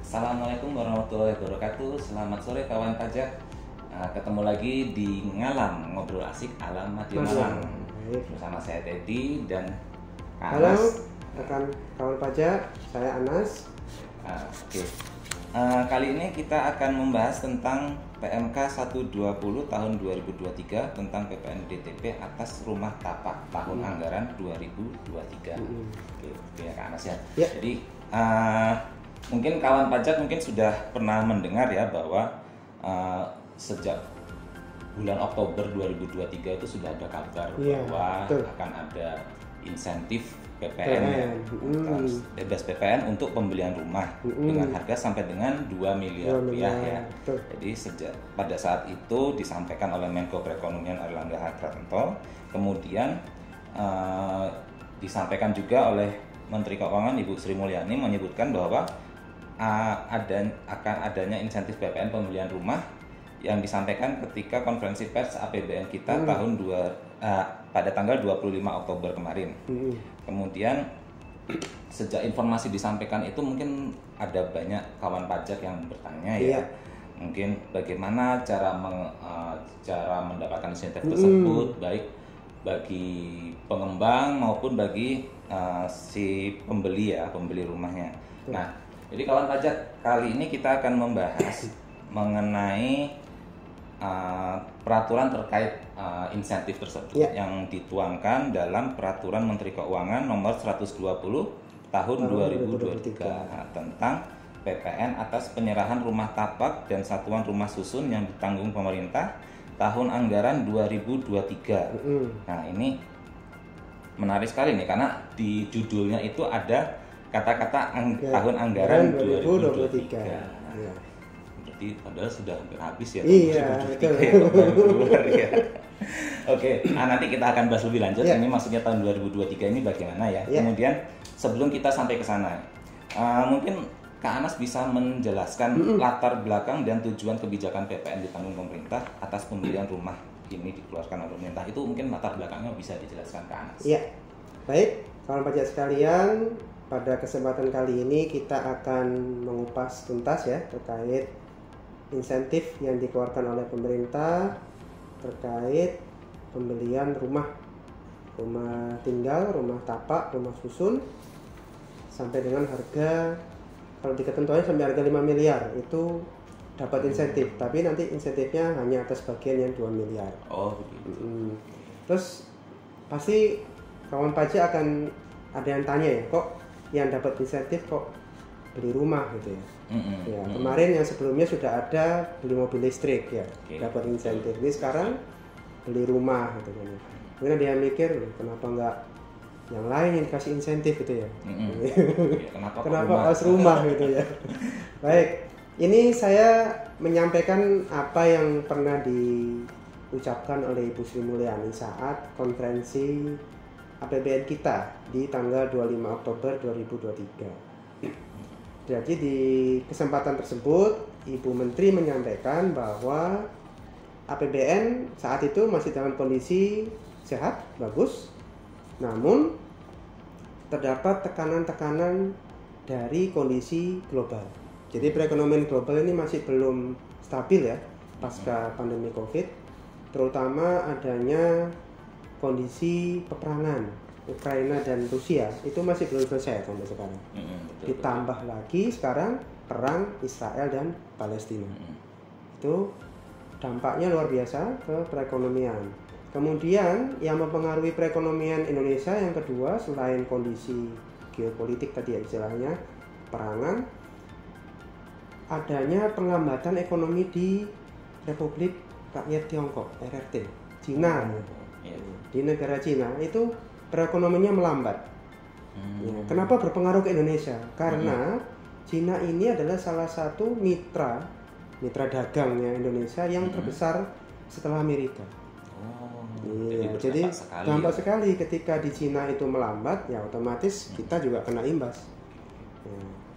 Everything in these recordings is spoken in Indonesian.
Assalamualaikum warahmatullahi wabarakatuh. Selamat sore kawan pajak. Ketemu lagi di Ngalam, ngobrol asik ala Madiun Malang. Bersama saya Teddy dan Kak Halo, Anas. rekan kawan pajak, saya Anas. Oke. Kali ini kita akan membahas tentang PMK 120 tahun 2023 tentang PPN DTP atas rumah tapak tahun anggaran 2023. Oke, ya Kak Anas ya. Ya. Jadi mungkin kawan pajak mungkin sudah pernah mendengar ya bahwa sejak bulan Oktober 2023 itu sudah ada kabar bahwa betul. akan ada insentif PPN ya, bebas PPN untuk pembelian rumah dengan harga sampai dengan 2 miliar rupiah ya. Betul. Jadi pada saat itu disampaikan oleh Menko Perekonomian Airlangga Hartarto, kemudian disampaikan juga oleh Menteri Keuangan Ibu Sri Mulyani menyebutkan bahwa akan adanya insentif PPN pembelian rumah yang disampaikan ketika konferensi pers APBN kita pada tanggal 25 Oktober kemarin. Kemudian sejak informasi disampaikan itu mungkin ada banyak kawan pajak yang bertanya ya, mungkin bagaimana cara mendapatkan insentif tersebut, baik bagi pengembang maupun bagi si pembeli rumahnya. Nah, jadi kawan pajak, kali ini kita akan membahas mengenai peraturan terkait insentif tersebut yang dituangkan dalam Peraturan Menteri Keuangan Nomor 120 Tahun 2023 tentang PPN atas penyerahan rumah tapak dan satuan rumah susun yang ditanggung pemerintah tahun anggaran 2023. Nah, ini menarik sekali nih karena di judulnya itu ada kata-kata tahun anggaran 2023. Berarti padahal sudah hampir habis ya. Iya, betul. Ya. Oke, nanti kita akan bahas lebih lanjut. Ini maksudnya tahun 2023 ini bagaimana ya. Kemudian sebelum kita sampai ke sana, mungkin Kak Anas bisa menjelaskan latar belakang dan tujuan kebijakan PPN ditanggung pemerintah atas pembelian rumah ini dikeluarkan oleh pemerintah. Itu mungkin latar belakangnya bisa dijelaskan Kak Anas. Iya, baik kawan pajak sekalian, pada kesempatan kali ini kita akan mengupas tuntas ya terkait insentif yang dikeluarkan oleh pemerintah terkait pembelian rumah tinggal, rumah tapak, rumah susun sampai dengan harga, kalau diketentuannya sampai harga 5 miliar itu dapat insentif, tapi nanti insentifnya hanya atas bagian yang 2 miliar. Oh begitu. Terus pasti kawan pajak akan ada yang tanya ya, kok yang dapat insentif kok beli rumah gitu ya. Kemarin yang sebelumnya sudah ada beli mobil listrik ya, dapat insentif. Ini sekarang beli rumah gitu kan. Mungkin ada yang mikir kenapa nggak yang lain yang dikasih insentif gitu ya. Kenapa harus rumah gitu ya. Baik, ini saya menyampaikan apa yang pernah diucapkan oleh Ibu Sri Mulyani saat konferensi APBN kita di tanggal 25 Oktober 2023. Jadi di kesempatan tersebut Ibu Menteri menyampaikan bahwa APBN saat itu masih dalam kondisi sehat, bagus. Namun terdapat tekanan-tekanan dari kondisi global. Jadi perekonomian global ini masih belum stabil ya pasca pandemi Covid, terutama adanya kondisi peperangan Ukraina dan Rusia itu masih belum selesai sampai sekarang. Ditambah lagi sekarang perang Israel dan Palestina. Itu dampaknya luar biasa ke perekonomian. Kemudian yang mempengaruhi perekonomian Indonesia yang kedua selain kondisi geopolitik tadi ya istilahnya perangan, adanya penglambatan ekonomi di Republik Rakyat Tiongkok (RRT), Cina. Di negara Cina itu perekonomiannya melambat. Kenapa berpengaruh ke Indonesia? Karena Cina ini adalah salah satu mitra dagangnya Indonesia yang terbesar setelah Amerika. Jadi dampak sekali ketika di Cina itu melambat, ya otomatis kita juga kena imbas.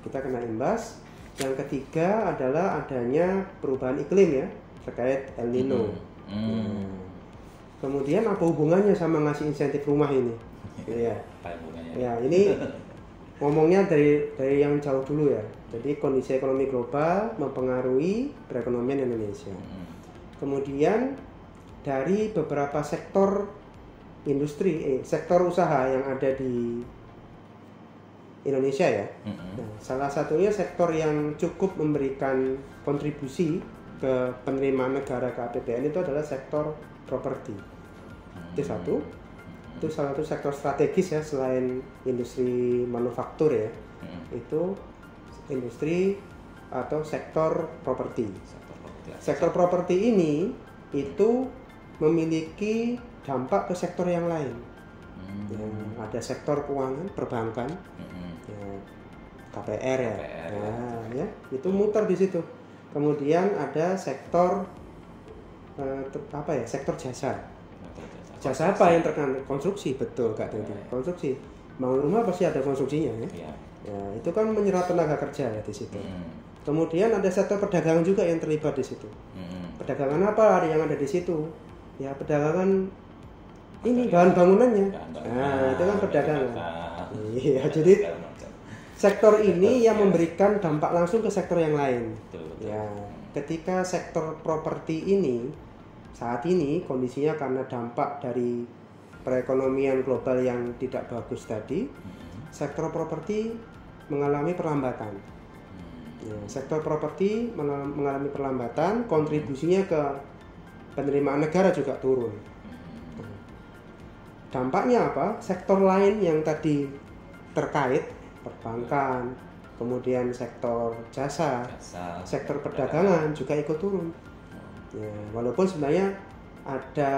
Kita kena imbas. Yang ketiga adalah adanya perubahan iklim ya terkait El Nino. Kemudian apa hubungannya sama ngasih insentif rumah ini? Ya, ini ngomongnya dari yang jauh dulu ya. Jadi kondisi ekonomi global mempengaruhi perekonomian Indonesia. Kemudian dari beberapa sektor industri, sektor usaha yang ada di Indonesia ya. Nah, salah satunya sektor yang cukup memberikan kontribusi ke penerimaan negara ke APBN itu adalah sektor properti. Itu satu. Itu salah satu sektor strategis ya selain industri manufaktur ya. Itu industri atau sektor properti. Sektor properti ini itu memiliki dampak ke sektor yang lain. Ya, ada sektor keuangan, perbankan, ya, KPR ya, ya, itu muter di situ. Kemudian ada sektor sektor jasa. Jasa apa yang terkena? Konstruksi, betul Kak Teddy. Konstruksi. Bangun rumah pasti ada konstruksinya ya. Ya, itu kan menyerap tenaga kerja ya di situ. Kemudian ada sektor perdagangan juga yang terlibat di situ. Perdagangan apa yang ada di situ? Ya, perdagangan ini bahan bangunannya. Nah, itu kan perdagangan. Iya, jadi sektor ini yang memberikan dampak langsung ke sektor yang lain. Ya, ketika sektor properti ini saat ini kondisinya karena dampak dari perekonomian global yang tidak bagus tadi, sektor properti mengalami perlambatan. Ya, sektor properti mengalami perlambatan, kontribusinya ke penerimaan negara juga turun. Dampaknya apa? Sektor lain yang tadi terkait, perbankan, kemudian sektor jasa, sektor perdagangan juga ikut turun. Ya, walaupun sebenarnya ada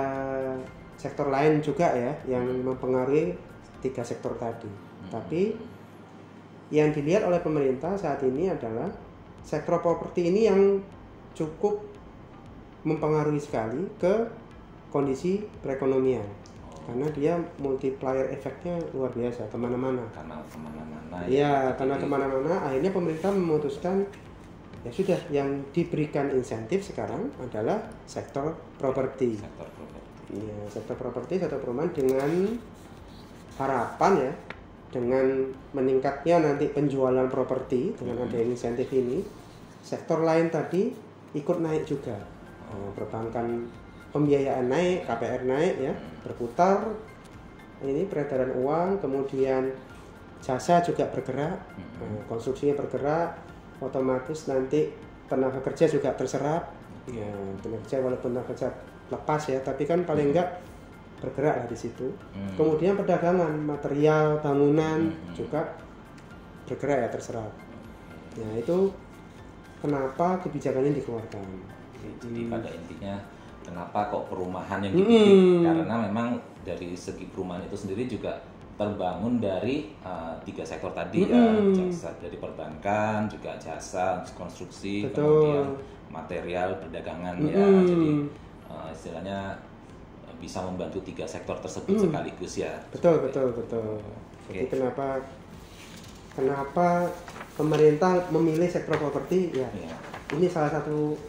sektor lain juga ya yang mempengaruhi 3 sektor tadi. Tapi yang dilihat oleh pemerintah saat ini adalah sektor properti ini yang cukup mempengaruhi sekali ke kondisi perekonomian. Karena dia multiplier efeknya luar biasa kemana-mana. Karena kemana-mana. Iya, karena kemana-mana. Akhirnya pemerintah memutuskan ya sudah, yang diberikan insentif sekarang adalah sektor properti. Ya, sektor properti, sektor perumahan dengan harapan ya, dengan meningkatnya nanti penjualan properti dengan ada insentif ini, sektor lain tadi ikut naik juga. Perbankan pembiayaan naik, KPR naik ya, berputar. Ini peredaran uang, kemudian jasa juga bergerak, konstruksinya bergerak, otomatis nanti tenaga kerja juga terserap. Ya, tenaga kerja walaupun tenaga kerja lepas ya, tapi kan paling enggak bergerak lah di situ. Kemudian perdagangan, material, bangunan juga bergerak ya, terserap. Ya, itu kenapa kebijakan ini dikeluarkan. Jadi pada intinya kenapa kok perumahan yang dibidik, karena memang dari segi perumahan itu sendiri juga terbangun dari 3 sektor tadi ya, jasa dari perbankan, juga jasa, konstruksi, kemudian material, perdagangan ya. Jadi istilahnya bisa membantu 3 sektor tersebut sekaligus ya. Betul. Jadi kenapa pemerintah memilih sektor properti ya. Ini salah satu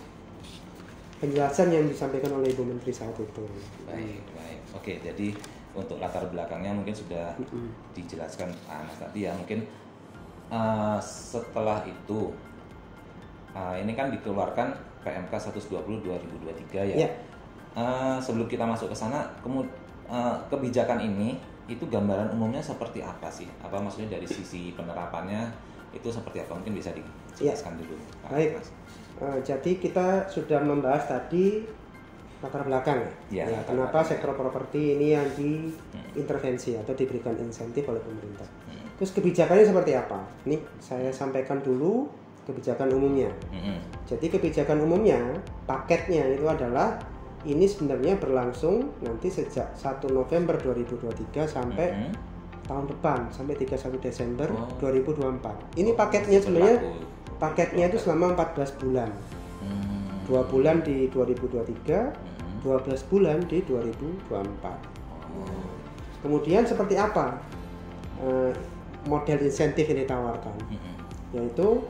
penjelasan yang disampaikan oleh Ibu Menteri saat itu. Baik. Oke, jadi untuk latar belakangnya mungkin sudah dijelaskan Pak Anas tadi ya. Mungkin setelah itu ini kan dikeluarkan PMK 120/2023 ya. Sebelum kita masuk ke sana, kebijakan ini itu gambaran umumnya seperti apa sih? Apa maksudnya dari sisi penerapannya itu seperti apa? Mungkin bisa dijelaskan dulu Pak Anas. Jadi kita sudah membahas tadi latar belakang ya, kenapa sektor properti ini yang diintervensi atau diberikan insentif oleh pemerintah. Terus kebijakannya seperti apa? Ini saya sampaikan dulu kebijakan umumnya. Jadi kebijakan umumnya, paketnya itu adalah ini sebenarnya berlangsung nanti sejak 1 November 2023 sampai tahun depan, sampai 31 Desember 2024. Ini paketnya sebenarnya itu selama 14 bulan. 2 bulan di 2023, 12 bulan di 2024. Kemudian seperti apa model insentif yang ditawarkan? Yaitu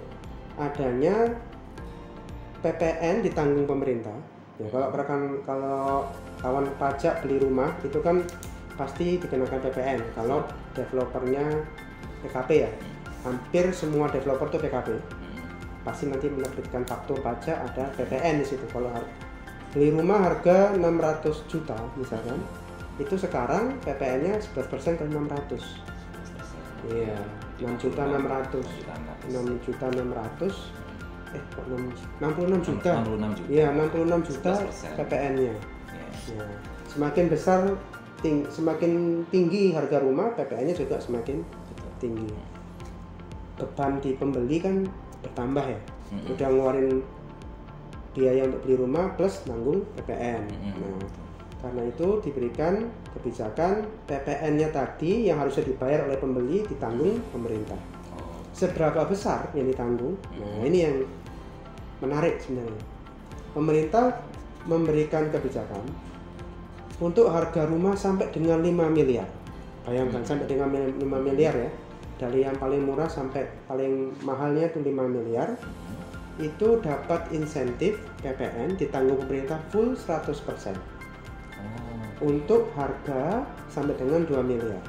adanya PPN ditanggung pemerintah. Ya, kalau kawan pajak beli rumah itu kan pasti dikenakan PPN. Kalau developernya PKP ya, hampir semua developer tuh PKP. Pasti nanti menerbitkan faktur pajak, ada PPN di situ. Kalau beli rumah harga 600 juta misalkan, itu sekarang PPN-nya 11% kali 600. Iya, 6.600.000. 6.600.000. Kok 66 juta? 66 juta. Iya, 66 juta PPN-nya. Ya, semakin besar, semakin tinggi harga rumah, PPN-nya juga semakin tinggi. Beban di pembeli kan bertambah ya. Udah ngeluarin biaya untuk beli rumah plus nanggung PPN. Nah, karena itu diberikan kebijakan PPN-nya tadi yang harusnya dibayar oleh pembeli ditanggung pemerintah. Seberapa besar yang ditanggung? Nah, ini yang menarik sebenarnya. Pemerintah memberikan kebijakan untuk harga rumah sampai dengan 5 miliar. Bayangkan sampai dengan 5 miliar ya. Dari yang paling murah sampai paling mahalnya itu 5 miliar. Itu dapat insentif PPN ditanggung pemerintah full 100%. Untuk harga sampai dengan 2 miliar.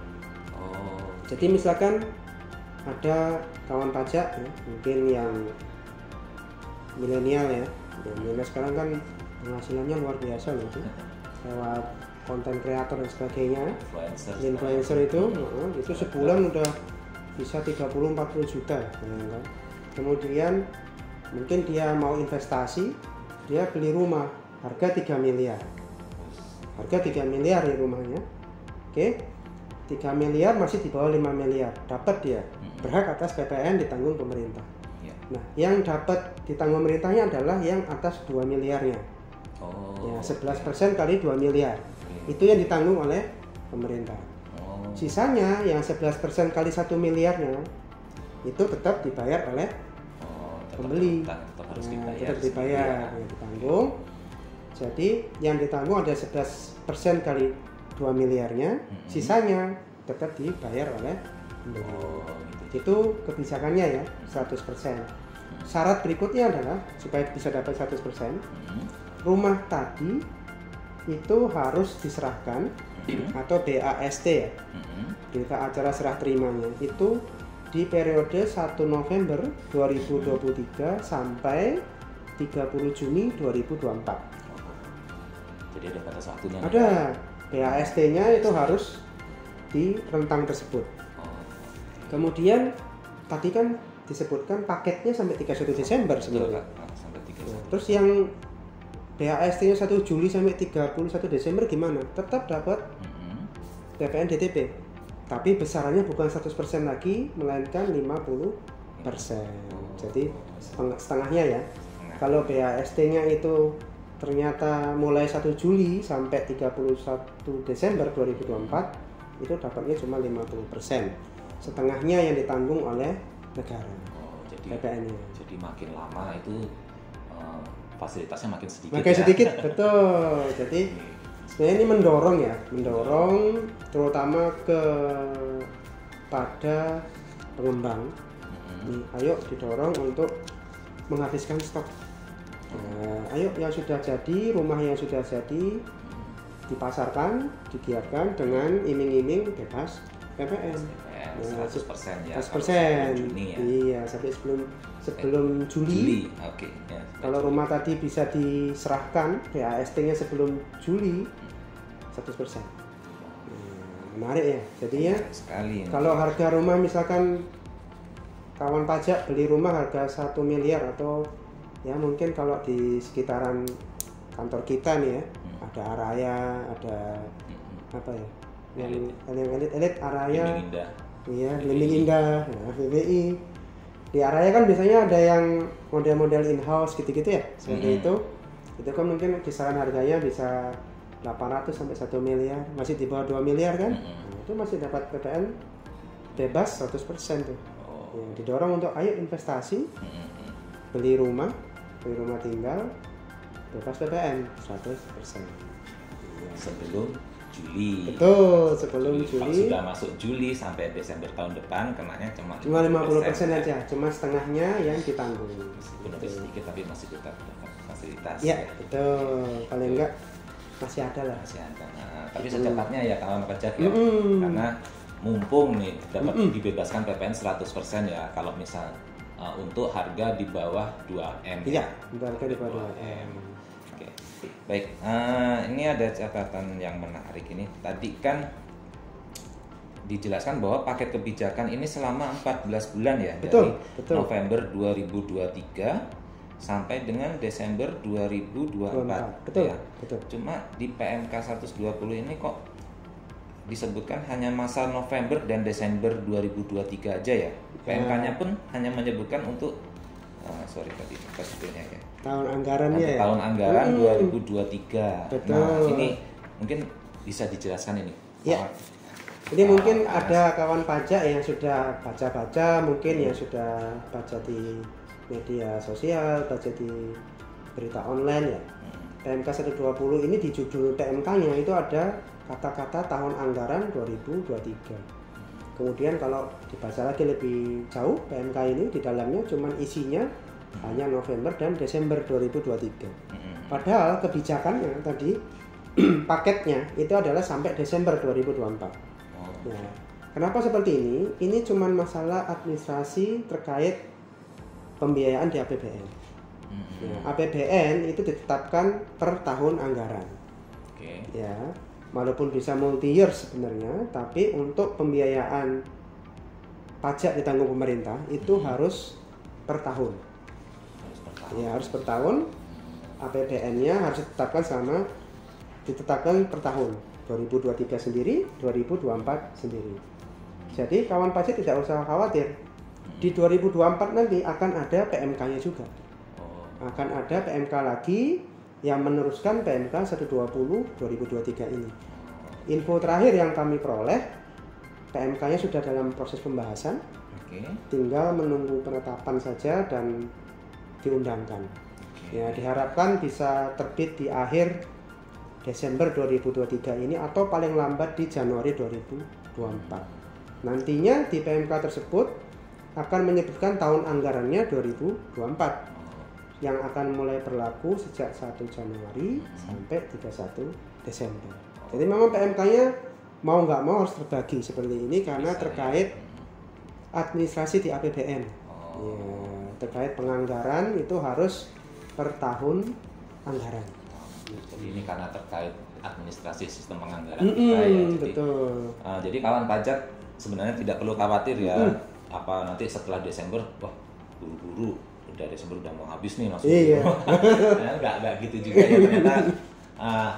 Jadi misalkan ada kawan pajak ya, mungkin yang milenial ya. Milenial sekarang kan penghasilannya luar biasa loh, lewat konten kreator dan sebagainya. Influencer itu sebulan udah bisa 30-40 juta ya. Kemudian mungkin dia mau investasi, dia beli rumah harga 3 miliar. Harga 3 miliar ya rumahnya. Oke. 3 miliar masih di bawah 5 miliar. Dapat dia. Berhak atas PPN ditanggung pemerintah. Nah, yang dapat ditanggung pemerintahnya adalah yang atas 2 miliarnya. Ya, 11% kali 2 miliar. Itu yang ditanggung oleh pemerintah. Sisanya yang 11% kali 1 miliarnya itu tetap dibayar oleh pembeli. Tetap dibayar, yang ditanggung. Jadi yang ditanggung ada 11% kali 2 miliarnya, sisanya tetap dibayar oleh pembeli. Itu kebijakannya ya, 100%. Syarat berikutnya adalah supaya bisa dapat 100%, rumah tadi itu harus diserahkan atau BAST ya, berita acara serah terimanya itu di periode 1 November 2023 sampai 30 Juni 2024. Jadi ada batas waktunya? Ada, BAST-nya itu harus di rentang tersebut. Kemudian tadi kan disebutkan paketnya sampai 31 Desember sebenarnya. Terus yang BAST-nya 1 Juli sampai 31 Desember gimana? Tetap dapat PPN DTP. Tapi besarannya bukan 100% lagi, melainkan 50%. Jadi setengahnya ya. Kalau BAST-nya itu ternyata mulai 1 Juli sampai 31 Desember 2024 itu dapatnya cuma 50%. Setengahnya yang ditanggung oleh negara. Jadi PPN-nya. Jadi makin lama itu fasilitasnya makin sedikit. Makin sedikit, betul. Jadi sebenarnya ini mendorong terutama pada pengembang. Ayo didorong untuk menghabiskan stok. Ayo yang sudah jadi, rumah yang sudah jadi dipasarkan, digiatkan dengan iming-iming bebas PPN. 100% ya. 100% Juni ya. Iya, sampai sebelum Juli. Oke. Ya, kalau rumah tadi bisa diserahkan BAST-nya sebelum Juli 100%. Menarik ya. Jadinya sekali. Kalau harga rumah misalkan kawan pajak beli rumah harga 1 miliar atau ya mungkin kalau di sekitaran kantor kita nih ya, ada Araya, ada apa ya? Yang elit Araya. Iya, Lembing Indah, ya, BBI. Di Araya kan biasanya ada yang model-model in-house gitu-gitu ya. Seperti itu kan mungkin kisaran harganya bisa 800 sampai 1 miliar, masih di bawah 2 miliar kan. Nah, itu masih dapat PPN bebas 100% tuh. Ya, didorong untuk ayo investasi, beli rumah tinggal, bebas PPN 100%. Sebelum Juli. Betul, sebelum Juli. Kalau sudah masuk Juli sampai Desember tahun depan kenanya cuma 50% aja, cuma setengahnya yang ditanggung. Meskipun lebih sedikit tapi masih tetap dapat fasilitas. Ya, betul. Paling enggak masih ada lah. Masih ada. Nah, tapi secepatnya ya kawan pajak ya. Karena mumpung nih dapat dibebaskan PPN 100% ya kalau misal untuk harga di bawah 2M. Iya, harga di bawah 2M. Oke. Baik, ini ada catatan yang menarik ini. Tadi kan dijelaskan bahwa paket kebijakan ini selama 14 bulan ya, betul, dari betul. November 2023 sampai dengan Desember 2024. Betul, ya. betul. Cuma di PMK 120 ini kok disebutkan hanya masa November dan Desember 2023 aja ya. PMK-nya pun hanya menyebutkan untuk tadi sebetulnya ya. Tahun anggarannya ya. Tahun anggaran 2023. Betul. Nah, ini mungkin bisa dijelaskan ini. Ya. Ini mungkin ada kawan pajak yang sudah baca-baca, mungkin yang sudah baca di media sosial, baca di berita online ya. PMK 120 ini di judul PMK-nya itu ada kata-kata tahun anggaran 2023. Kemudian kalau dibaca lagi lebih jauh, PMK ini di dalamnya cuma isinya hanya November dan Desember 2023. Padahal kebijakannya tadi paketnya itu adalah sampai Desember 2024. Nah, kenapa seperti ini? Ini cuma masalah administrasi terkait pembiayaan di APBN. Nah, APBN itu ditetapkan per tahun anggaran. Ya, walaupun bisa multi year sebenarnya, tapi untuk pembiayaan pajak ditanggung pemerintah itu harus per tahun. Ya, harus per tahun. APBN-nya harus ditetapkan per tahun. 2023 sendiri, 2024 sendiri. Jadi kawan pajak tidak usah khawatir. Di 2024 nanti akan ada PMK-nya juga. Akan ada PMK lagi yang meneruskan PMK 120 2023 ini. Info terakhir yang kami peroleh, PMK-nya sudah dalam proses pembahasan. Tinggal menunggu penetapan saja dan diundangkan. Ya, diharapkan bisa terbit di akhir Desember 2023 ini atau paling lambat di Januari 2024. Nantinya di PMK tersebut akan menyebutkan tahun anggarannya 2024 yang akan mulai berlaku sejak 1 Januari sampai 31 Desember. Jadi memang PMK-nya mau nggak mau harus terbagi seperti ini karena terkait administrasi di APBN. Ya, terkait penganggaran itu harus per tahun anggaran. Jadi ini karena terkait administrasi sistem penganggaran kita ya. Betul. Jadi kawan pajak sebenarnya tidak perlu khawatir ya. Apa nanti setelah Desember, wah buru-buru udah Desember udah mau habis nih langsung. Iya. Nggak gitu juga ya ternyata.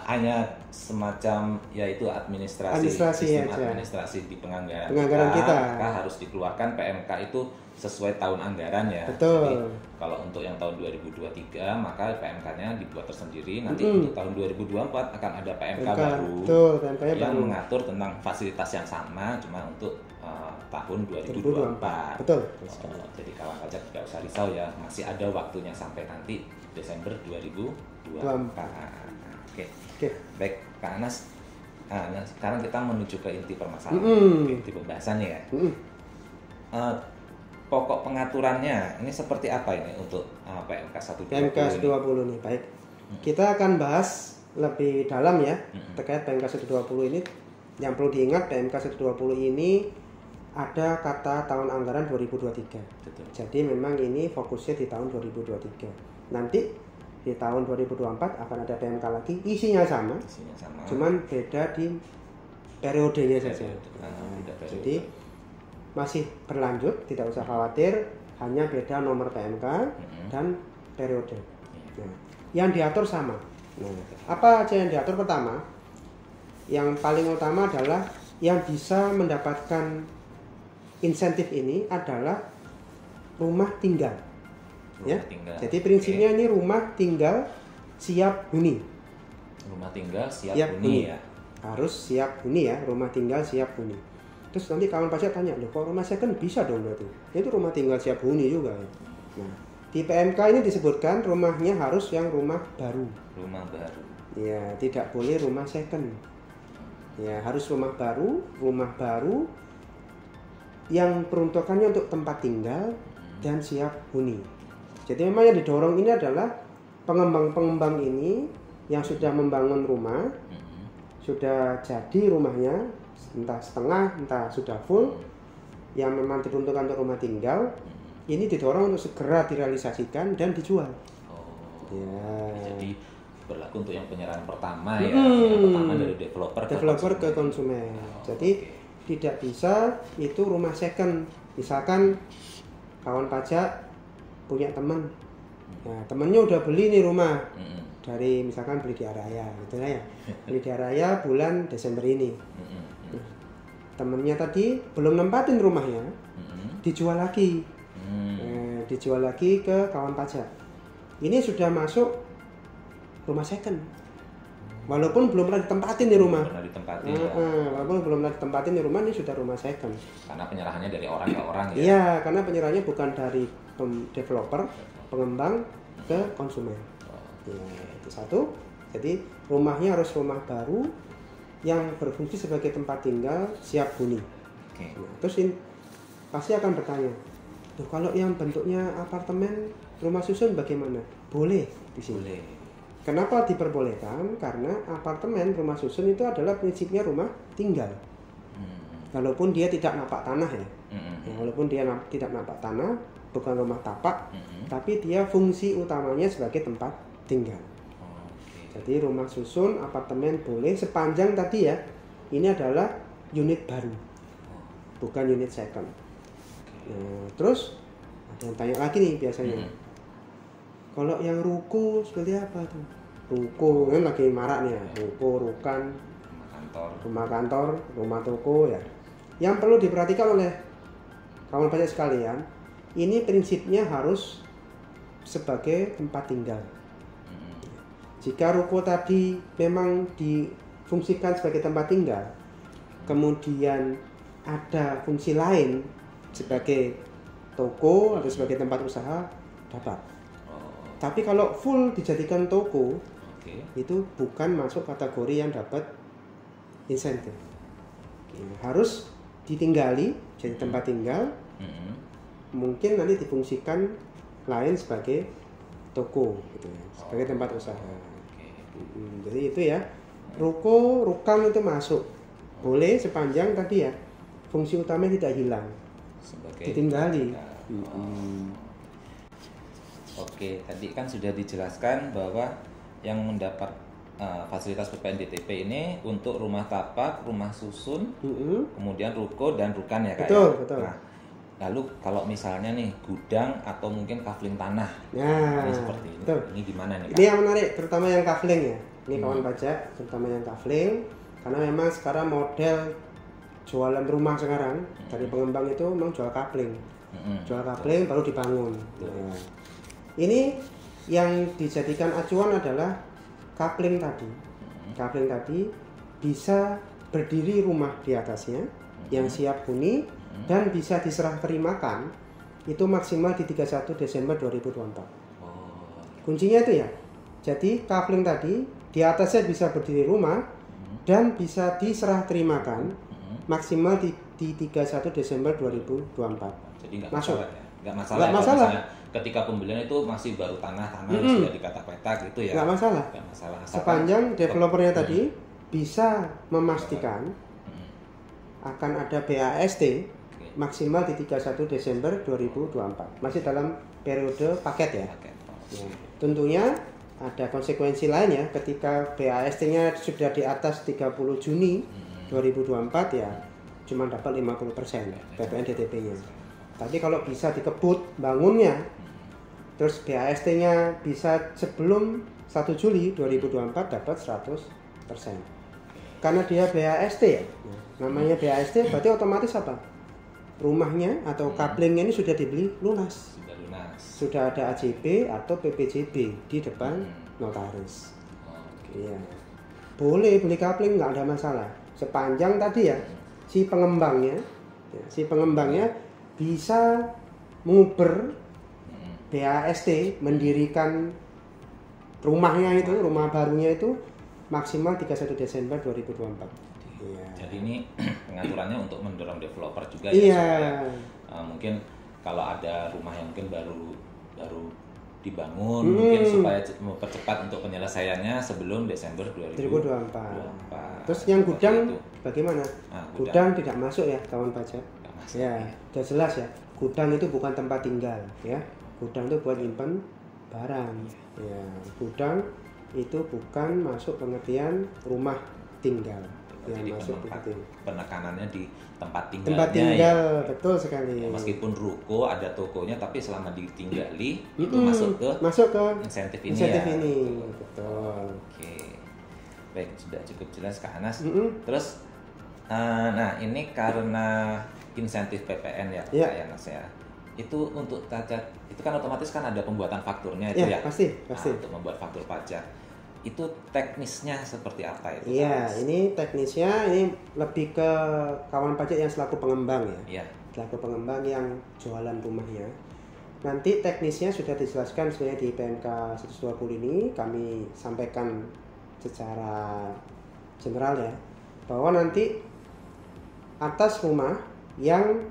Hanya semacam yaitu administrasi sistem aja. Administrasi di penganggaran kita. Maka harus dikeluarkan PMK itu sesuai tahun anggaran ya. Betul. Jadi kalau untuk yang tahun 2023 maka PMK-nya dibuat tersendiri. Nanti untuk tahun 2024 akan ada PMK baru. Betul, PMK-nya yang baru mengatur tentang fasilitas yang sama cuma untuk tahun 2024. Betul. Jadi kawan pajak tidak usah risau ya, masih ada waktunya sampai nanti Desember 2024. Oke. Baik, Kak Anas. Nah, sekarang kita menuju ke inti permasalahan, inti pembahasannya ya. Pokok pengaturannya ini seperti apa ini untuk PMK 120? PMK 120 nih, baik. Kita akan bahas lebih dalam ya terkait PMK 120 ini. Yang perlu diingat PMK 120 ini ada kata tahun anggaran 2023. Betul. Jadi memang ini fokusnya di tahun 2023. Nanti di tahun 2024 akan ada PMK lagi, isinya sama. Cuman beda di periodenya saja. Jadi masih berlanjut, tidak usah khawatir, hanya beda nomor PMK dan periode. Nah, yang diatur sama. Nah, apa aja yang diatur? Pertama, yang paling utama adalah yang bisa mendapatkan insentif ini adalah rumah tinggal. Ya. Jadi prinsipnya ini rumah tinggal siap huni. Rumah tinggal siap huni ya. Harus siap huni ya, rumah tinggal siap huni. Terus nanti kawan pajak tanya, loh kok rumah second bisa dong berarti? Itu rumah tinggal siap huni juga ya. Nah, di PMK ini disebutkan rumahnya harus yang rumah baru. Rumah baru. Ya, tidak boleh rumah second. Ya, harus rumah baru yang peruntukannya untuk tempat tinggal dan siap huni. Jadi memang yang didorong ini adalah pengembang-pengembang ini yang sudah membangun rumah, sudah jadi rumahnya, entah setengah, entah sudah full, yang memang diperuntukkan untuk rumah tinggal, ini didorong untuk segera direalisasikan dan dijual. Jadi berlaku untuk yang penyerahan pertama ya, yang pertama dari developer ke konsumen. Jadi tidak bisa itu rumah second. Misalkan kawan pajak punya teman, nah temennya udah beli nih rumah dari misalkan beli di Araya, gitu ya, beli di Araya bulan Desember ini. Temennya tadi belum nempatin rumahnya, dijual lagi, dijual lagi ke kawan pajak. Ini sudah masuk rumah second, walaupun belum pernah ditempatin di rumah. Walaupun belum pernah ditempatin di rumah, ini sudah rumah second. Karena penyerahannya dari orang ke orang ya? Iya, karena penyerahannya bukan dari developer, pengembang ke konsumen. Ya, itu satu. Jadi rumahnya harus rumah baru yang berfungsi sebagai tempat tinggal siap huni. Nah, terus pasti akan bertanya, tuh kalau yang bentuknya apartemen rumah susun bagaimana? Boleh di sini. Boleh. Kenapa diperbolehkan? Karena apartemen rumah susun itu adalah prinsipnya rumah tinggal. Walaupun dia tidak napak tanah ya. Walaupun dia tidak napak tanah, bukan rumah tapak, tapi dia fungsi utamanya sebagai tempat tinggal. Jadi rumah susun, apartemen boleh sepanjang tadi ya, ini adalah unit baru, bukan unit second. Nah, terus ada yang tanya lagi nih biasanya, kalau yang ruko seperti apa tuh? Ruko kan lagi marak nih ya, ruko, rukan, rumah kantor, rumah toko ya. Yang perlu diperhatikan oleh kawan pajak sekalian, ini prinsipnya harus sebagai tempat tinggal. Jika ruko tadi memang difungsikan sebagai tempat tinggal, kemudian ada fungsi lain sebagai toko atau sebagai tempat usaha, dapat. Tapi kalau full dijadikan toko, itu bukan masuk kategori yang dapat insentif. Harus ditinggali jadi tempat tinggal, mungkin nanti difungsikan lain sebagai toko, gitu ya, sebagai tempat usaha. Jadi itu ya, ruko, rukan itu masuk, boleh sepanjang tadi ya fungsi utamanya tidak hilang, ditinggali. Oke, tadi kan sudah dijelaskan bahwa yang mendapat fasilitas PPN DTP ini untuk rumah tapak, rumah susun, kemudian ruko dan rukan ya Kak? Betul. Nah, lalu kalau misalnya nih gudang atau mungkin kafling tanah, ini seperti ini, ini gimana nih Kak? Ini yang menarik, terutama yang kafling ya. Ini kawan pajak, terutama yang kafling, karena memang sekarang model jualan rumah sekarang dari pengembang itu memang jual kafling, baru dibangun. Nah, ini yang dijadikan acuan adalah kafling tadi. Kafling tadi bisa berdiri rumah di atasnya yang siap huni dan bisa diserah terimakan itu maksimal di 31 Desember 2024. Kuncinya itu ya. Jadi kafling tadi di atasnya bisa berdiri rumah dan bisa diserah terimakan maksimal di 31 Desember 2024. Jadi nggak masuk. Nggak masalah. Ketika pembelian itu masih baru tanah sudah dikatak-petak gitu ya. Nggak masalah. Sepanjang developernya tadi bisa memastikan akan ada BAST maksimal di 31 Desember 2024. Masih dalam periode paket ya. Tentunya ada konsekuensi lain ya, ketika BAST-nya sudah di atas 30 Juni 2024 ya cuma dapat 50% PPN DTP-nya. Tapi kalau bisa dikebut bangunnya, terus BAST-nya bisa sebelum 1 Juli 2024 dapat 100%. Karena dia BAST ya, namanya BAST berarti otomatis apa? Rumahnya atau kaplingnya ini sudah dibeli lunas. Sudah ada AJB atau PPJB di depan notaris. Iya. Boleh beli kapling, nggak ada masalah. Sepanjang tadi ya si pengembangnya bisa menguber BAST, mendirikan rumahnya itu, rumah barunya itu maksimal 31 Desember 2024. Iya. Jadi ini pengaturannya untuk mendorong developer juga ya. Supaya, mungkin kalau ada rumah yang mungkin baru dibangun mungkin supaya mempercepat untuk penyelesaiannya sebelum Desember 2024. Terus yang gudang bagaimana? Gudang tidak masuk ya kawan pajak. Ya, sudah jelas ya. Gudang itu bukan tempat tinggal ya. Gudang itu buat nyimpen barang. Ya, gudang itu bukan masuk pengertian rumah tinggal. Yang masuk penekanannya di tempat tinggalnya. Tempat tinggal, ya. Betul sekali. Ya, meskipun ruko ada tokonya, tapi selama ditinggali itu masuk ke insentif ini. Betul. Oke, baik, sudah cukup jelas Kak Anas. Terus, nah ini karena insentif PPN ya, Kak Anas ya. Itu untuk itu kan otomatis kan ada pembuatan fakturnya itu ya. Pasti. Nah, untuk membuat faktur pajak. Itu teknisnya seperti apa itu? Iya, ini teknisnya ini lebih ke kawan pajak yang selaku pengembang ya. Iya. Selaku pengembang yang jualan rumahnya. Nanti teknisnya sudah dijelaskan sebenarnya di PMK 120 ini kami sampaikan secara general ya, bahwa nanti atas rumah yang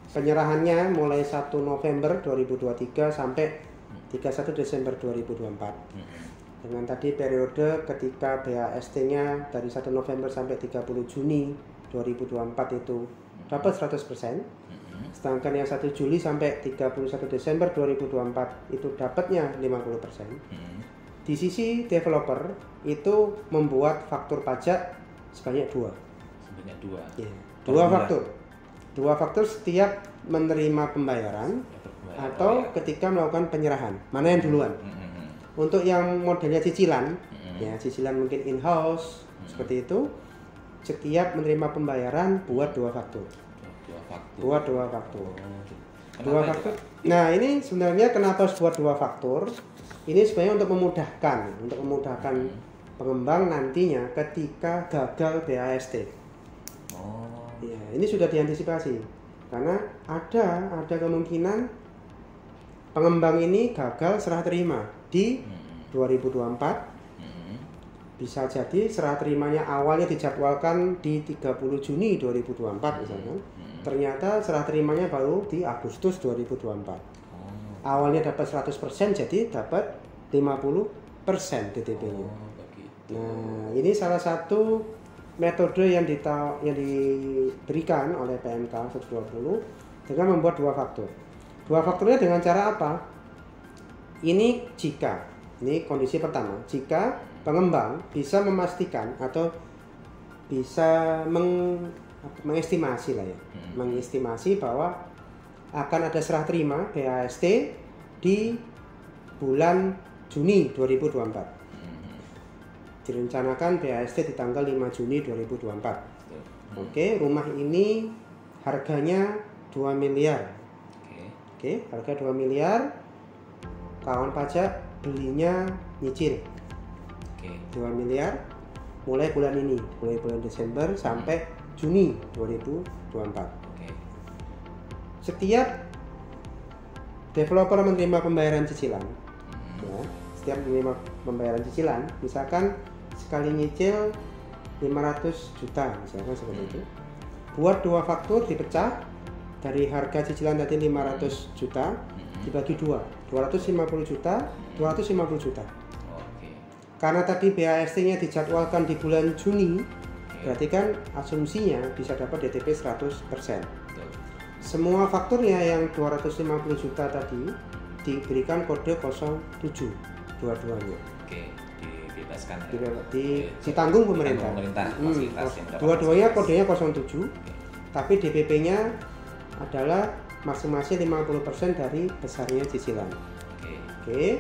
penyerahannya mulai 1 November 2023 sampai 31 Desember 2024. Dengan tadi periode ketika BHST-nya dari 1 November sampai 30 Juni 2024 itu dapat 100%. Sedangkan yang 1 Juli sampai 31 Desember 2024 itu dapatnya 50%. Di sisi developer itu membuat faktur pajak sebanyak 2. Sebanyak 2. Ya, 2 faktur. 2 faktur setiap menerima pembayaran atau ketika melakukan penyerahan. Mana yang duluan? Untuk yang modelnya cicilan, ya cicilan mungkin in-house, seperti itu, setiap menerima pembayaran buat 2 faktur. Buat 2 faktur. Nah ini sebenarnya kenapa harus buat 2 faktur? Ini sebenarnya untuk memudahkan pengembang nantinya ketika gagal BHST. Ya, ini sudah diantisipasi karena ada kemungkinan pengembang ini gagal serah terima di 2024. Bisa jadi serah terimanya awalnya dijadwalkan di 30 Juni 2024 misalkan. Ternyata serah terimanya baru di Agustus 2024. Awalnya dapat 100% jadi dapat 50% DTP-nya. Nah, ini salah satu metode yang diberikan oleh PMK 120 dengan membuat 2 faktur. 2 fakturnya dengan cara apa? Ini kondisi pertama, jika pengembang bisa memastikan atau bisa mengestimasi lah ya, mengestimasi bahwa akan ada serah terima BHST di bulan Juni 2024. Direncanakan BHST di tanggal 5 Juni 2024. Oke, rumah ini harganya 2 miliar. Oke, harga 2 miliar. Kawan pajak belinya nyicil. 2 miliar mulai bulan ini, mulai bulan Desember sampai Juni 2024. Setiap developer menerima pembayaran cicilan, ya, setiap menerima pembayaran cicilan, misalkan sekali nyicil 500 juta, misalkan seperti itu. Buat 2 faktur dipecah dari harga cicilan tadi 500 juta dibagi 2, 250 juta, 250 juta. Karena tadi BHST-nya dijadwalkan di bulan Juni, berarti kan asumsinya bisa dapat DTP 100%. Semua fakturnya yang 250 juta tadi diberikan kode 07 dua-duanya. Dibebaskan. Ditanggung pemerintah. Dua-duanya kodenya 07, tapi DPP-nya adalah masing-masing 50% dari besarnya cicilan. Oke.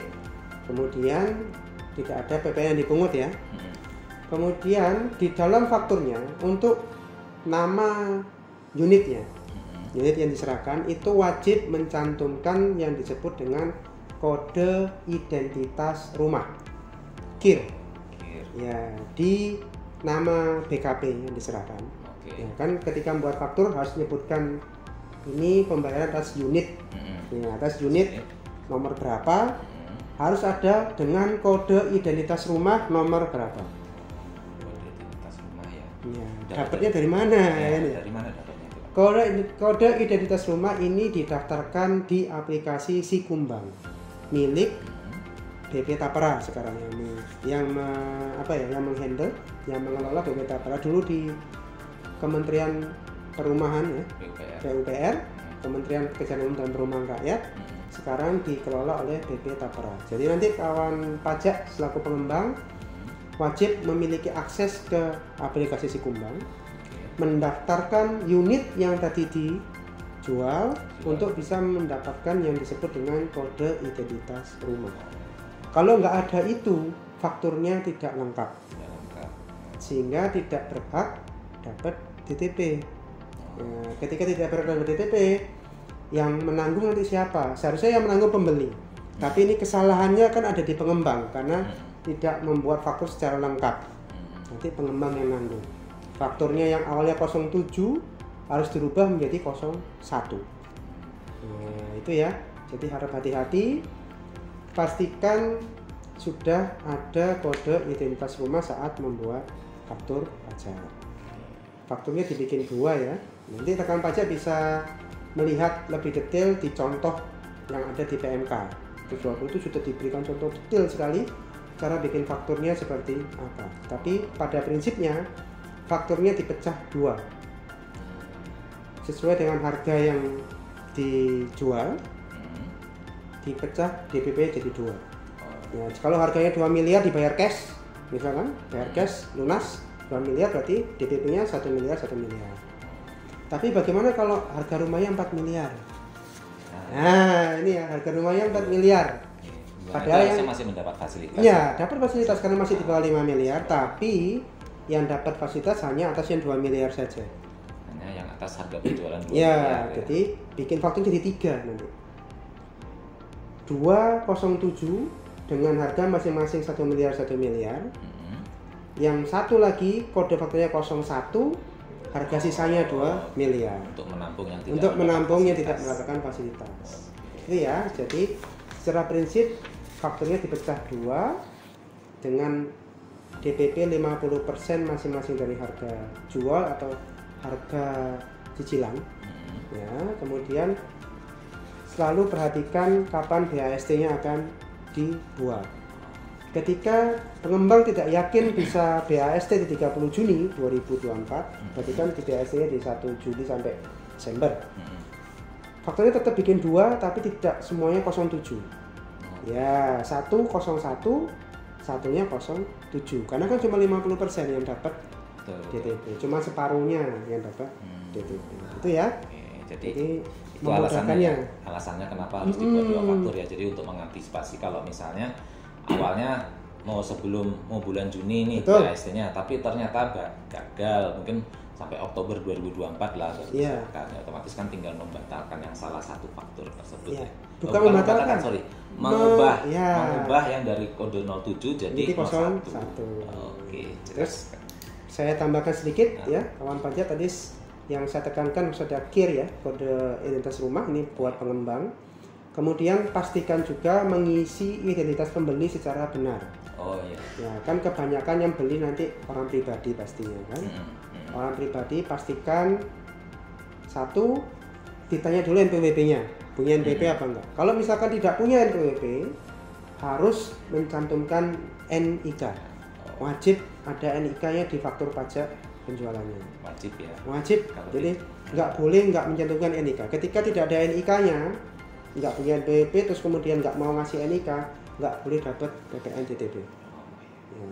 Kemudian tidak ada PPN yang dipungut ya. Kemudian di dalam fakturnya untuk nama unitnya, unit yang diserahkan itu wajib mencantumkan yang disebut dengan kode identitas rumah, KIR. Ya, di nama BKP yang diserahkan. Ya, kan ketika membuat faktur harus menyebutkan ini pembayaran atas unit. Ya, atas unit nomor berapa? Harus ada dengan kode identitas rumah nomor berapa. Kode identitas rumah ya. Ya, dapatnya dari mana? Ya, dari mana dapatnya itu? Kode identitas rumah ini didaftarkan di aplikasi Sikumbang. milik BP Tapera sekarang yang menghandle, yang mengelola BP Tapera dulu di Kementerian Perumahan ya, PUPR, Kementerian Pekerjaan Umum dan Perumahan Rakyat, sekarang dikelola oleh BP Tapera. Jadi nanti kawan pajak selaku pengembang wajib memiliki akses ke aplikasi Sikumbang, mendaftarkan unit yang tadi dijual untuk bisa mendapatkan yang disebut dengan kode identitas rumah. Kalau nggak ada itu, fakturnya tidak lengkap, sehingga tidak berhak dapat DTP. Nah, ketika tidak berhak dapat DTP, yang menanggung nanti siapa? Seharusnya yang menanggung pembeli. Tapi ini kesalahannya kan ada di pengembang karena tidak membuat faktur secara lengkap. Nanti pengembang yang nanggung. Fakturnya yang awalnya 07 harus dirubah menjadi 01. Nah, itu ya. Jadi harap hati-hati. Pastikan sudah ada kode identitas rumah saat membuat faktur pajak. Fakturnya dibikin 2 ya. Nanti rekan pajak bisa melihat lebih detail di contoh yang ada di PMK. Itu sudah diberikan contoh detail sekali cara bikin fakturnya seperti apa. Tapi pada prinsipnya fakturnya dipecah 2 sesuai dengan harga yang dijual, dipecah DPP jadi 2. Ya, kalau harganya 2 miliar dibayar cash, misalkan bayar cash lunas 2 miliar berarti DPP-nya 1 miliar 1 miliar. Tapi bagaimana kalau harga rumahnya 4 miliar? Nah, ini ya harga rumahnya 4 miliar. Padahal yang masih mendapat fasilitas. Ya, dapat fasilitas karena masih di bawah 5 miliar, tapi yang dapat fasilitas hanya atas yang 2 miliar saja. Hanya yang atas harga penjualan 2 ya, miliar. Jadi bikin faktur jadi 3 nanti. 207 dengan harga masing-masing 1 miliar 1 miliar. Yang satu lagi kode fakturnya 01, harga sisanya 2 miliar. Untuk menampung yang tidak mendapatkan fasilitas. Itu ya. Jadi secara prinsip fakturnya dipecah 2 dengan DPP 50% masing-masing dari harga jual atau harga cicilan. Ya, kemudian selalu perhatikan kapan BAST-nya akan dibuat. Ketika pengembang tidak yakin bisa BAST di 30 Juni 2024, berarti kan di BAST-nya di 1 Juli sampai Desember. Fakturnya tetap bikin 2 tapi tidak semuanya 07. Ya, 101, satunya 07. Karena kan cuma 50% yang dapat DTP, cuma separuhnya yang dapat DTP. Itu ya. Jadi itu alasannya kenapa harus dibuat 2 faktur ya. Jadi untuk mengantisipasi kalau misalnya awalnya mau bulan Juni nih BAST-nya, tapi ternyata gagal, mungkin sampai Oktober 2024 lah. Iya. Otomatis kan tinggal membatalkan yang salah satu faktur tersebut. Iya. Bukan membatalkan, mengubah yang dari kode 07 jadi 01. Oke, terus saya tambahkan sedikit ya, kawan pajak tadi yang saya tekankan sudah KIR ya, kode identitas rumah ini buat pengembang. Kemudian pastikan juga mengisi identitas pembeli secara benar. Oh iya. Ya kan kebanyakan yang beli nanti orang pribadi pastinya kan. Orang pribadi pastikan satu ditanya dulu NPWP-nya, punya NPWP apa enggak. Kalau misalkan tidak punya NPWP, harus mencantumkan NIK. Wajib ada NIK-nya di faktur pajak penjualannya. Wajib ya. Wajib. Jadi nggak boleh nggak mencantumkan NIK. Ketika tidak ada NIK-nya, nggak punya NPWP terus kemudian nggak mau ngasih NIK, nggak boleh dapat PPN DTP. Ya,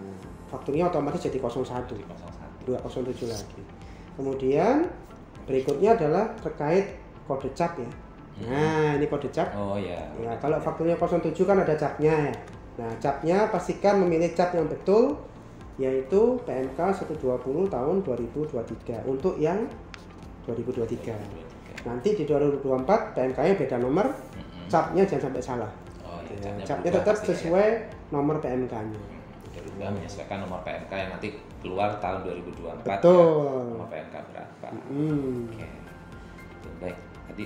fakturnya otomatis jadi 01. 207 lagi. Kemudian berikutnya adalah terkait kode cap ya. Nah, ini kode cap. Oh iya. Ya, kalau fakturnya 07 kan ada capnya ya. Nah, capnya pastikan memilih cap yang betul, yaitu PMK 120 tahun 2023 untuk yang 2023. Nanti di 2024 PMK-nya beda nomor, capnya jangan sampai salah. Oh, iya, capnya tetap sesuai nomor PMK-nya. Menyesuaikan nomor PMK yang nanti keluar tahun 2024. Betul. Ya, nomor PMK berapa? Oke. Baik, tadi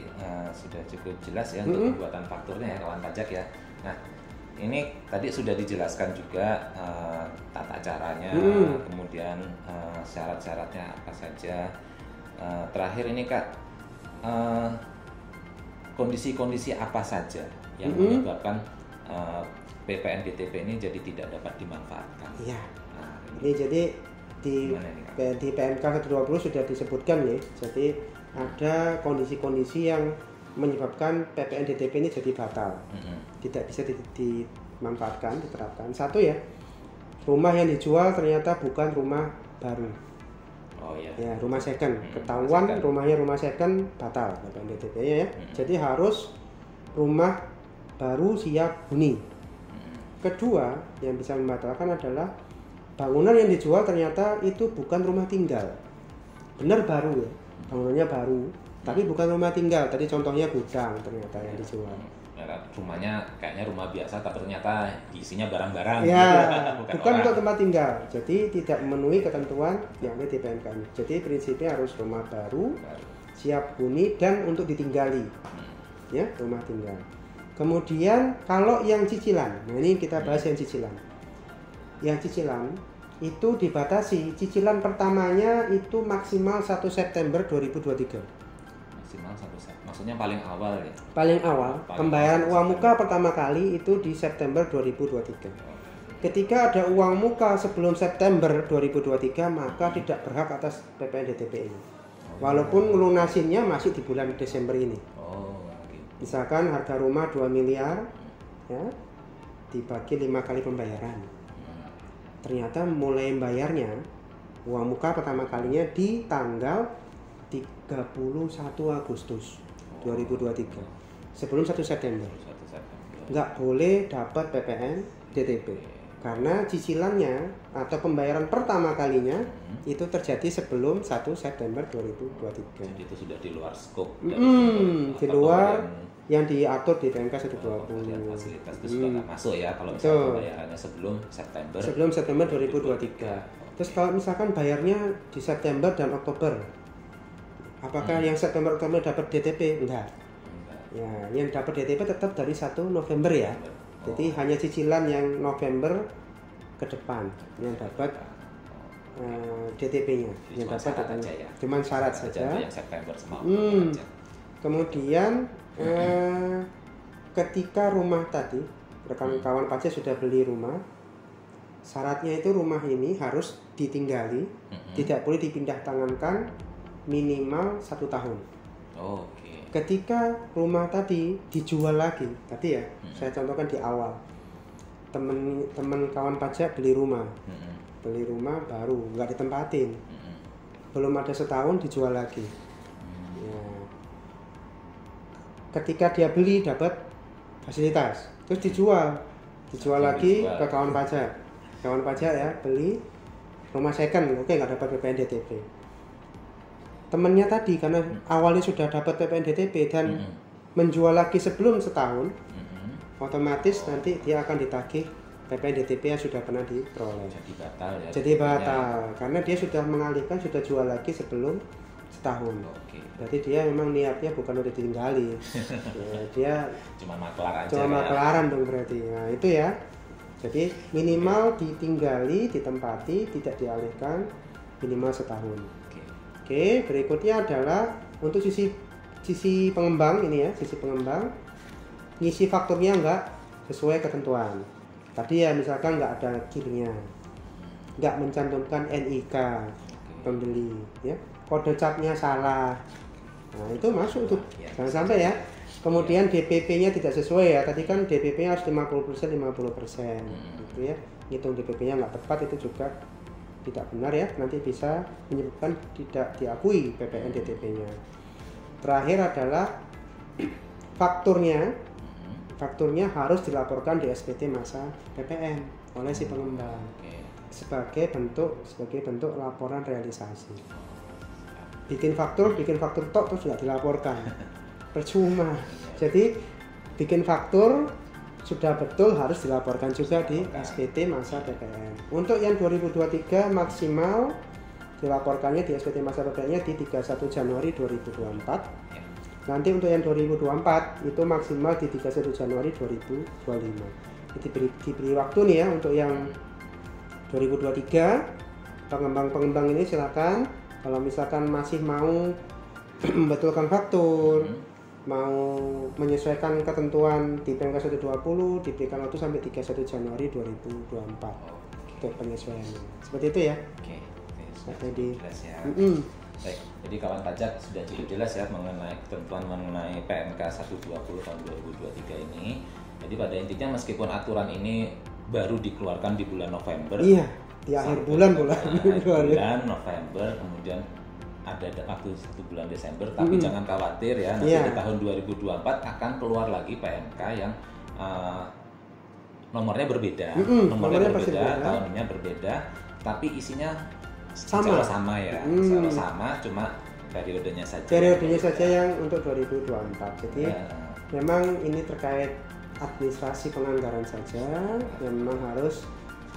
sudah cukup jelas ya untuk pembuatan fakturnya ya kawan pajak ya. Nah, ini tadi sudah dijelaskan juga tata caranya, kemudian syarat-syaratnya apa saja. Terakhir ini Kak, kondisi-kondisi apa saja yang menyebabkan PPN DTP ini jadi tidak dapat dimanfaatkan. Iya. Ini jadi di PMK 120 sudah disebutkan ya. Jadi ada kondisi-kondisi yang menyebabkan PPN DTP ini jadi batal, tidak bisa dimanfaatkan, diterapkan. Satu ya, rumah yang dijual ternyata bukan rumah baru. Oh iya. Ya, rumah second. Ketahuan rumahnya rumah second, batal PPN DTP-nya ya. Jadi harus rumah baru siap huni. Kedua yang bisa membatalkan adalah bangunan yang dijual ternyata itu bukan rumah tinggal. Benar baru ya, bangunannya baru, tapi bukan rumah tinggal. Tadi contohnya gudang ternyata yang dijual. Rumahnya kayaknya rumah biasa, tapi ternyata isinya barang-barang. Ya, bukan untuk tempat tinggal. Jadi tidak memenuhi ketentuan yang ada di PMK. Jadi prinsipnya harus rumah baru, siap huni dan untuk ditinggali. Ya, rumah tinggal. Kemudian kalau yang cicilan, nah ini kita bahas yang cicilan. Yang cicilan itu dibatasi, cicilan pertamanya itu maksimal 1 September 2023. Maksimal 1 September, maksudnya paling awal ya? Paling awal, pembayaran uang muka pertama kali itu di September 2023. Ketika ada uang muka sebelum September 2023, maka tidak berhak atas PPN DTP ini. Walaupun ngelunasinya masih di bulan Desember ini. Misalkan harga rumah 2 miliar, ya, dibagi 5 kali pembayaran. Ternyata mulai bayarnya uang muka pertama kalinya di tanggal 31 Agustus 2023 sebelum 1 September. Nggak boleh dapat PPN DTP karena cicilannya atau pembayaran pertama kalinya itu terjadi sebelum 1 September 2023. Jadi itu sudah di luar skop. Di luar yang diatur di PMK 120. Fasilitas itu sudah nggak masuk ya kalau misalnya pembayarannya sebelum September. Sebelum September 2023. Terus kalau misalkan bayarnya di September dan Oktober, apakah yang September Oktober dapat DTP? Enggak. Ya, yang dapat DTP tetap dari 1 November ya. Jadi hanya cicilan yang November ke depan yang dapat DTP-nya. Yang dapat ya. Cuman syarat saja. Yang September sama Oktober aja. Kemudian ketika rumah tadi rekan kawan pajak sudah beli rumah, syaratnya itu rumah ini harus ditinggali, tidak boleh dipindah tangankan minimal 1 tahun. Ketika rumah tadi dijual lagi, tadi ya saya contohkan di awal, teman kawan pajak beli rumah baru nggak ditempatin, belum ada setahun dijual lagi. Ya. Ketika dia beli dapat fasilitas, terus dijual lagi ke kawan pajak ya, beli rumah second, oke nggak dapat PPN DTP. Temennya tadi karena awalnya sudah dapat PPN DTP dan menjual lagi sebelum setahun, otomatis nanti dia akan ditagih PPN DTP yang sudah pernah diperoleh. Jadi batal karena dia sudah mengalihkan, sudah jual lagi sebelum setahun. Berarti dia memang niatnya bukan udah ditinggali. Ya, dia cuma maklar aja. Cuma maklaran dong berarti. Nah, itu ya. Jadi minimal ditinggali, ditempati, tidak dialihkan minimal setahun. Oke, berikutnya adalah untuk sisi pengembang ini ya, sisi pengembang ngisi fakturnya enggak sesuai ketentuan. Tadi ya misalkan enggak ada KIR-nya, enggak mencantumkan NIK pembeli, ya, kode capnya salah. Nah itu masuk tuh, jangan sampai ya. Kemudian DPP-nya tidak sesuai ya, tadi kan DPP-nya harus 50%, gitu ya. Ngitung DPP-nya nggak tepat itu juga tidak benar ya, nanti bisa menyebabkan tidak diakui PPN DTP-nya. Terakhir adalah fakturnya harus dilaporkan di SPT masa PPN oleh si pengembang sebagai bentuk laporan realisasi. Bikin faktur tok terus nggak dilaporkan, percuma. Jadi bikin faktur sudah betul harus dilaporkan juga di SPT masa PPN. Untuk yang 2023 maksimal dilaporkannya di SPT masa PPN-nya di 31 Januari 2024. Nanti untuk yang 2024 itu maksimal di 31 Januari 2025. Jadi diberi waktu nih ya untuk yang 2023. Pengembang ini silakan kalau misalkan masih mau membetulkan faktur, mau menyesuaikan ketentuan di PMK 120 diberikan waktu sampai 31 Januari 2024 untuk penyesuaiannya. Seperti itu ya. Oke. Jadi jelas ya. Baik, jadi kawan pajak sudah cukup jelas ya mengenai ketentuan mengenai PMK 120 tahun 2023 ini. Jadi pada intinya meskipun aturan ini baru dikeluarkan di bulan November. Iya, di akhir bulan bulan November, kemudian ada waktu 1 bulan Desember, tapi jangan khawatir ya, nanti di tahun 2024 akan keluar lagi PMK yang nomornya berbeda, nomornya berbeda, tahunnya berbeda, tapi isinya sama ya, sama, cuma periodenya saja. Periodenya saja yang untuk 2024. Jadi memang ini terkait administrasi penganggaran saja, memang harus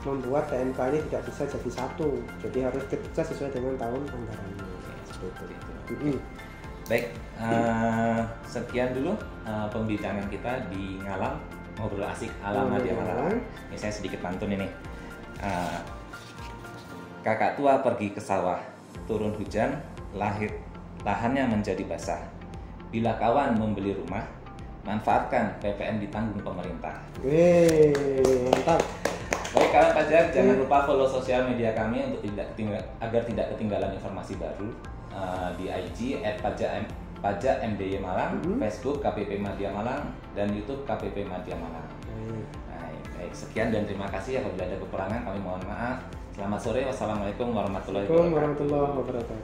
membuat PMK ini tidak bisa jadi satu, jadi harus kita sesuai dengan tahun anggarannya. Seperti itu. Baik, sekian dulu pembicaraan kita di Ngalam, ngobrol asik ala Madya Malang. Ini saya sedikit pantun ini. Kakak tua pergi ke sawah, turun hujan, lahannya menjadi basah. Bila kawan membeli rumah, manfaatkan PPN ditanggung pemerintah. Mantap. Baik kawan pajak, jangan lupa follow sosial media kami untuk agar tidak ketinggalan informasi baru di IG @pajak_MDY Malang, Facebook KPP Madya Malang, dan YouTube KPP Madya Malang. Baik, sekian dan terima kasih. Apabila ada kekurangan kami mohon maaf. Selamat sore, wassalamualaikum warahmatullahi wabarakatuh.